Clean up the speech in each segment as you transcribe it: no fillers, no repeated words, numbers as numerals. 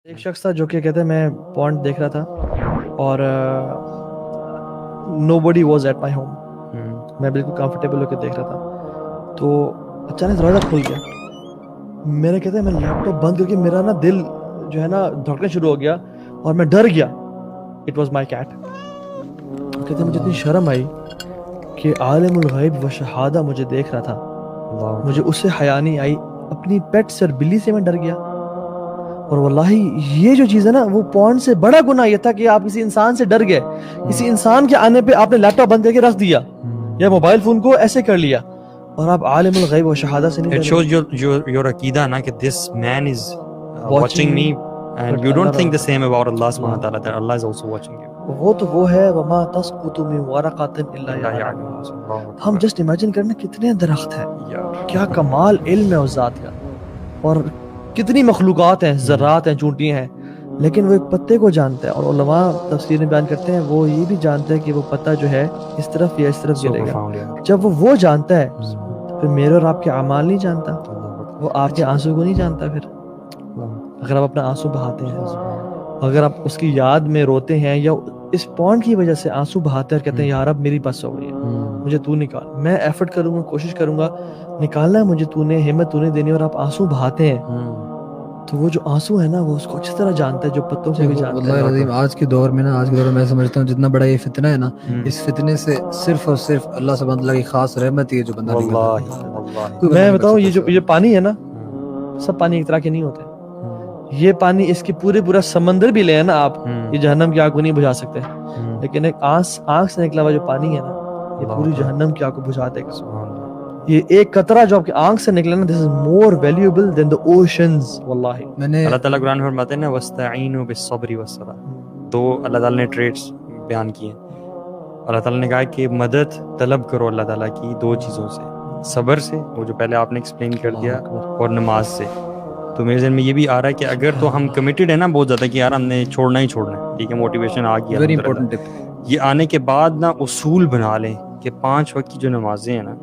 ایک شخص تھا جو کہ کہتے ہیں میں پونڈ دیکھ رہا تھا اور نو بڈی واز ایٹ مائی ہوم. میں بالکل کمفرٹیبل ہو کے دیکھ رہا تھا تو اچانک دروازہ کھل گیا. میرے کہتے ہیں میں لیپ ٹاپ بند کر کے میرا نا دل جو ہے نا دھڑکنا شروع ہو گیا اور میں ڈر گیا. It was my cat. کہتے ہیں مجھے اتنی شرم آئی کہ عالم الغیب و شہادہ مجھے دیکھ رہا تھا, مجھے اس سے حیا نہیں آئی. اپنی پیٹ سے اور بلی سے میں ڈر گیا. اور واللہ یہ جو چیز ہے نا وہ پونڈ سے بڑا گناہ یہ تھا کہ آپ کسی انسان سے ڈر گئے. کسی انسان کے آنے پہ آپ نے لیپ ٹاپ بند کر کے رکھ دیا یا موبائل فون کو ایسے کر لیا اور آپ عالم الغیب و شہادہ سے نہیں It ڈرے. shows your عقیدہ نا کہ this man is watching me and you don't think the same about Allah subhanahu wa ta'ala that Allah is also watching you. وہ تو وہ ہے وما تسقط من ورقۃ الا یعلمها. ہم جسٹ امیجن کرنا کتنے درخت ہیں, کیا کمال علم ہے اس ذات کا, اور کتنی مخلوقات ہیں, ذرات ہیں, چونٹیاں ہیں, لیکن وہ ایک پتے کو جانتا ہے. اور علماء تفسیر میں بیان کرتے ہیں وہ یہ بھی جانتے ہیں کہ وہ پتا جو ہے اس طرف یا اس طرف گرے گا. جب وہ جانتا ہے تو پھر میرے اور آپ کے اعمال نہیں جانتا, وہ آپ کے آنسو کو نہیں جانتا. پھر اگر آپ اپنا آنسو بہاتے ہیں, اگر آپ اس کی یاد میں روتے ہیں یا اس پونڈ کی وجہ سے آنسو بہاتے ہیں اور کہتے ہیں یار اب میری بس ہو گئی ہے, مجھے تو نکال, میں ایفرٹ کروں گا, کوشش کروں گا, نکالنا ہے مجھے, تو نے ہمت تو نے دینی, اور آپ آنسو بہاتے ہیں تو وہ جو آنسو ہے نا وہ اس کو اچھی طرح جانتا ہے جو پتوں سے بھی جانتا ہے. واللہ العظیم آج کے دور میں میں سمجھتا ہوں جتنا بڑا یہ فتنہ ہے نا, اس فتنے سے صرف اور صرف اللہ سبحانہ اللہ کی خاص رحمت ہی ہے جو بندہ نکلتا. میں بتاؤں یہ پانی ہے نا, سب پانی ایک طرح کے نہیں ہوتے. یہ پانی اس کی پورا سمندر بھی لے نا آپ, یہ جہنم کی آگ کو نہیں بجھا سکتے, لیکن ایک آنکھ سے نکلا ہوا جو پانی ہے نا یہ پوری جہنم کی آگ کو بجھا دے گا. یہ ایک قطرہ جو آپ کی آنکھ سے نکلا نا, this is more valuable than the oceans. واللہ اللہ تعالیٰ قرآن میں فرماتے ہیں نا وَاسْتَعِينُوا بِالصَّبْرِ وَالصَّلَاةِ, تو اللہ تعالیٰ نے ٹریٹس بیان کیے. اللہ تعالیٰ نے کہا کہ مدد طلب کرو اللہ تعالیٰ کی دو چیزوں سے, صبر سے, وہ جو پہلے آپ نے ایکسپلین کر دیا, اور نماز سے. تو میرے ذہن میں یہ بھی آ رہا ہے کہ اگر تو ہم کمیٹیڈ ہے نا بہت زیادہ کہ یار ہم نے چھوڑنا ہی چھوڑنا ہے, ٹھیک ہے, موٹیویشن آ گیا, ویری امپورٹنٹ ٹپ. یہ آنے کے بعد نا اصول بنا لیں کہ 5 وقت کی جو نمازیں ہیں نا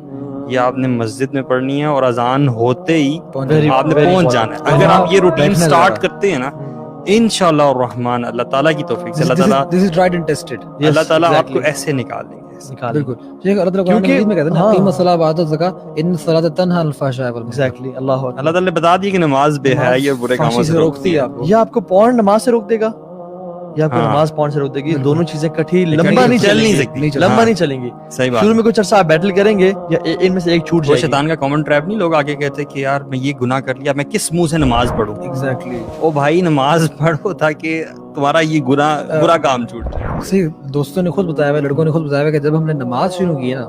یہ آپ نے مسجد میں پڑھنی ہے اور اذان ہوتے ہی آپ نے پہنچ جانا ہے. اگر آپ یہ روٹین سٹارٹ کرتے ہیں نا انشاءاللہ الرحمن, اللہ تعالیٰ کی توفیق سے اللہ تعالیٰ آپ کو ایسے نکال دیں گے. بالکل اللہ تعالیٰ قرآن مجید میں کہتے ہیں نا اقیموا الصلاۃ وآتوا الزکاۃ ان الصلاۃ تنہی عن الفحشاء والمنکر. ایگزیکٹلی, اللہ تعالیٰ نے بتا دی کہ نماز بے حیائی اور برے کاموں سے روکتی ہے. یہ آپ کو پونڈ نماز سے روک دے گا یا آپ کو نماز پونڈ سے روک دے گی, دونوں چیزیں کٹھی لمبا نہیں چل نہیں سکتی, لمبا نہیں چلیں گی. صحیح بات. شروع میں کچھ عرصہ آپ بیٹل کریں گے یا ان میں سے ایک چھوٹ وہ جائے گی. شیطان کا کامن ٹریپ نہیں, لوگ آگے کہتے کہ یار میں یہ گناہ کر لیا, میں کس منہ سے نماز پڑھوں. ایگزیکٹلی, او بھائی نماز پڑھو تاکہ تمہارا یہ گناہ برا کام چھوٹ جائے. صحیح, دوستوں نے خود بتایا ہوا, لڑکوں نے خود بتایا ہوا کہ جب ہم نے نماز شروع کی نا,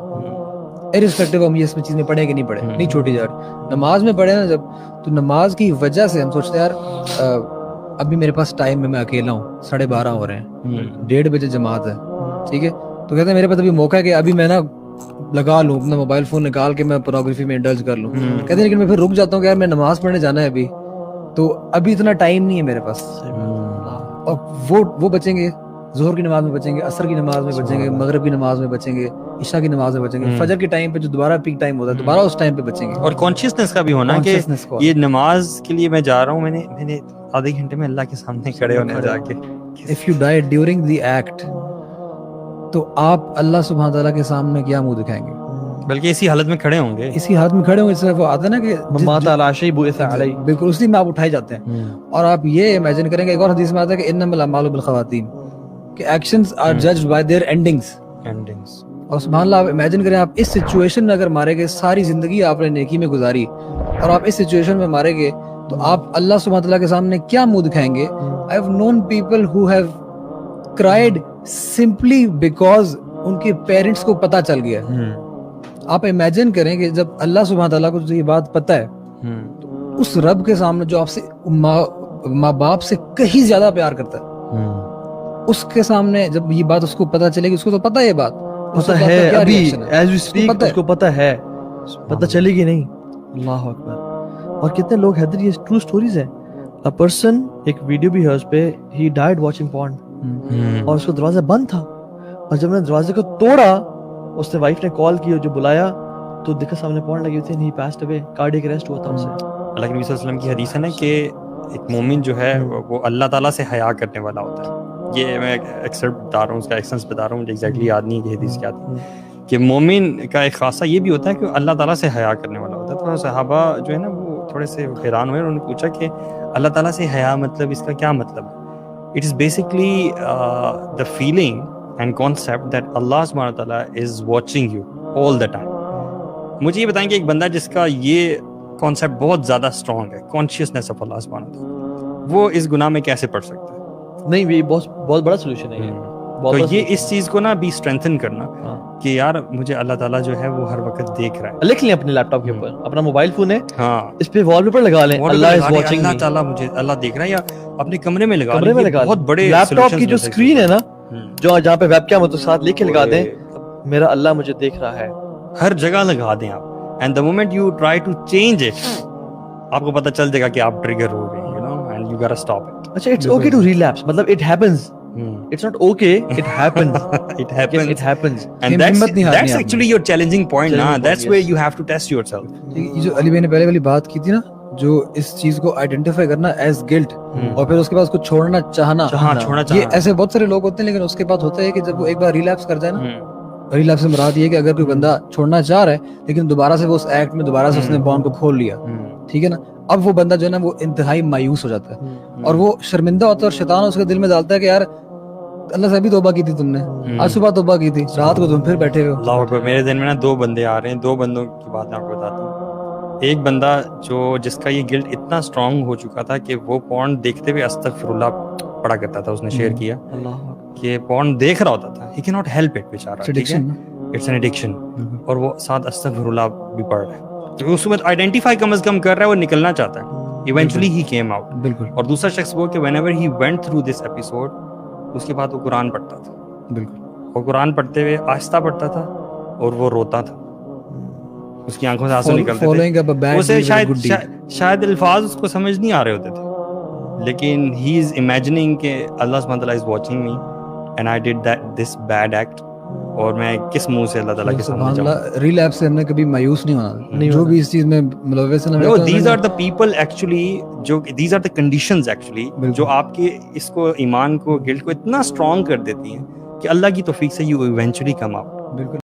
ارسپیکٹو ہم یہ اس میں چیز میں پڑھیں کہ نہیں پڑھیں, نہیں چھوٹی جا رہی, نماز میں پڑھے نا جب, تو نماز کی وجہ سے ہم سوچتے ہیں یار ابھی میرے پاس ٹائم میں اکیلا ہوں, 12:30 ہو رہے ہیں, 1:30 بجے جماعت ہے, ٹھیک ہے, تو کہتے ہیں میرے پاس ابھی موقع ہے کہ ابھی میں نا لگا لوں اپنا موبائل فون نکال کے میں پورنوگرافی میں انڈلج کر لوں. کہتے ہیں لیکن میں پھر رک جاتا ہوں کہ یار میں نماز پڑھنے جانا ہے ابھی, تو ابھی اتنا ٹائم نہیں ہے میرے پاس. اور وہ بچیں گے, ظہر کی نماز میں بچیں گے, عصر کی نماز میں بچیں گے, مغرب کی نماز میں بچیں گے, عشاء کی نماز میں بچیں گے, فجر کے ٹائم پہ جو دوبارہ پیک ٹائم ہوتا ہے دوبارہ اس ٹائم پہ بچیں گے. اور کانشیسنس کا بھی ہونا کہ یہ نماز کے لیے میں جا رہا ہوں, میں نے آدھے گھنٹے میں اللہ کے سامنے کھڑے ہونے جا کے. If you die during the act تو آپ اللہ سبحانہ تعالیٰ کے سامنے کیا منہ دکھائیں گے, بلکہ اسی حالت میں کھڑے ہوں گے, اسی حالت میں کھڑے ہوں گے. اس وہ آتا ہے نا کہ مات علی شیء بعث علیہ, بالکل اسی میں آپ اٹھائے جاتے ہیں. اور آپ یہ امیجن کریں گے, ایک اور حدیث میں آتا ہے کہ انما الاعمال بالخواتیم, کہ actions are judged by their endings. اور سبحان اللہ, آپ امیجن کریں آپ اس سچویشن میں اگر مارے گئے, ساری زندگی آپ نے نیکی میں گزاری اور آپ اس سچویشن میں مارے گئے, تو آپ اللہ سبحانہ تعالیٰ کے سامنے کیا منہ دکھائیں گے. I have known people who have cried simply because ان کے پیرنٹس کو پتہ چل گیا. آپ امیجن کریں کہ جب اللہ سبحانہ تعالیٰ کو یہ بات پتہ ہے, تو اس رب کے سامنے جو آپ سے ماں باپ سے کہیں زیادہ پیار کرتا ہے, اس کے سامنے جب یہ بات اس کو پتہ چلے گی, اس کو تو پتہ ہے, یہ بات پتہ ہے ابھی ایز وی اسپیک, اس کو پتہ ہے, پتہ چلے گی نہیں. اللہ اکبر. اور کتنے لوگ حیدر, یہ ٹرو سٹوریز ہیں. A person, ایک ویڈیو بھی ہے اس پہ, he died watching porn, اور اس کو دروازہ بند تھا, اور جب نے دروازے کو توڑا اس نے وائف نے کال کی, جو بلایا تو دیکھا سامنے پورن لگی ہوئی تھی, and he passed away, cardiac arrest ہوا تھا اسے. اللہ کے نبی صلی اللہ علیہ وسلم کی حدیث ہے نا کہ ایک مومن جو ہے وہ اللہ تعالیٰ سے حیا کرنے والا ہوتا ہے. یہ میں ایکسرپٹ بتا رہا ہوں, اس کا ایکسنس بتا رہا ہوں, مجھے ایگزیکٹلی یاد نہیں کہ حدیث کیا تھی, کہ مومن کا ایک خاصہ یہ بھی ہوتا ہے کہ اللہ تعالیٰ سے حیا کرنے والا ہوتا ہے. تو صحابہ جو ہے نا وہ تھوڑے سے حیران ہوئے, انہوں نے پوچھا کہ اللہ تعالیٰ سے حیا مطلب اس کا کیا مطلب ہے؟ It is basically the feeling and concept that Allah subhanahu wa ta'ala is watching you all the time. مجھے یہ بتائیں کہ ایک بندہ جس کا یہ کانسیپٹ بہت زیادہ اسٹرانگ ہے, کانشیسنیس آف اللہ سبحانہ wa ta'ala, وہ اس گناہ میں کیسے پڑ سکتا ہے؟ نہیں, یہ بہت بڑا سولوشن ہے. تو یہ اس چیز کو نا بھی اسٹرینتھن کرنا کہ یار مجھے اللہ تعالیٰ جو ہے وہ ہر وقت دیکھ رہا ہے. لکھ لیں اپنے لیپ ٹاپ کے اوپر, اپنا موبائل فون ہے, ہاں, اس پہ وال پیپر لگا لیں, اللہ از واچنگ, اللہ تعالیٰ مجھے اللہ دیکھ رہا ہے, یا اپنے کمرے میں لگا کمرے میں لگا, بہت بڑے لیپ ٹاپ کی جو اسکرین ہے نا, جو جہاں پہ ویب کیم ہے تو ساتھ لکھ کے لگا دیں میرا اللہ مجھے دیکھ رہا ہے, ہر جگہ لگا دیں آپ. And the moment you try to change it, آپ کو پتہ چل جائے گا کہ آپ ٹریگر ہو گئے, you know, and you gotta stop it. اچھا, اٹس اوکے ٹو ریلیپس, مطلب it happens, it's not okay, it happens. It happens. Yes, it happens. And that's actually your challenging point na, that's where you have to test yourself. یہ جو علی بھائی نے پہلے والی بات کی تھی نا, جو اس چیز کو آئیڈینٹیفائی کرنا ایز گلٹ, اور پھر اس کے بعد اس کو چھوڑنا چاہنا, یہ ایسے بہت سارے لوگ ہوتے ہیں. لیکن اس کے بعد ہوتا ہے کہ جب وہ ایک بار ریلیپس کر جائے نا, ریلیپس سے مراد یہ ہے کہ اگر کوئی بندہ چھوڑنا چاہ رہا ہے لیکن دوبارہ سے وہ اس ایکٹ میں دوبارہ سے اس نے بانڈ کو کھول لیا, ٹھیک ہے نا, اب وہ بندہ جو ہے نا وہ انتہائی مایوس ہو جاتا ہے, اور وہ شرمندہ ہوتا ہے, اور شیطان اس کے دل میں ڈالتا ہے کہ یار اللہ سے بھی توبہ کی تھی تم نے, آج صبح توبہ کی تھی, رات کو تم پھر بیٹھے ہو. اللہ اکبر. میرے ذہن میں نا دو بندے آ رہے ہیں, دو بندوں کی بات میں آپ کو بتاتا ہوں. ایک بندہ جس کا یہ گلٹ اتنا اسٹرانگ ہو چکا تھا کہ وہ پورن دیکھتے ہوئے استغفر اللہ پڑھا کرتا تھا. اس نے شیئر کیا کہ پورن دیکھ رہا ہوتا تھا, he can not help it بیچارہ, اٹس این ایڈکشن, اور وہ ساتھ استغفر اللہ بھی پڑھ رہا ہے. تو اس وقت آئیڈینٹیفائی کم از کم کر رہا ہے, وہ نکلنا چاہتا ہے. Eventually he came out. بالکل. اور دوسرا شخص وہ کہ whenever he went through this episode, اس کے بعد وہ قرآن پڑھتا تھا. بالکل. وہ قرآن پڑھتے ہوئے آہستہ پڑھتا تھا اور وہ روتا تھا, اس کی آنکھوں سے آنسو نکلتے تھے. اسے شاید الفاظ اس کو سمجھ نہیں آ رہے ہوتے تھے, لیکن ہی از امیجننگ کہ اللہ سبحانہ تعالیٰ is watching me and I did this bed act, اور میں کس منہ سے اللہ تعالیٰ کے سامنے جاؤں. ریلیپس سے ہم نے کبھی مایوس نہیں ہونا, جو بھی اس چیز میں ملوث ہیں. No, these are the people actually, these are the conditions actually جو آپ کے اس کو ایمان کو, گلٹ کو اتنا اسٹرانگ کر دیتی ہیں کہ اللہ کی توفیق سے you eventually come out. بالکل.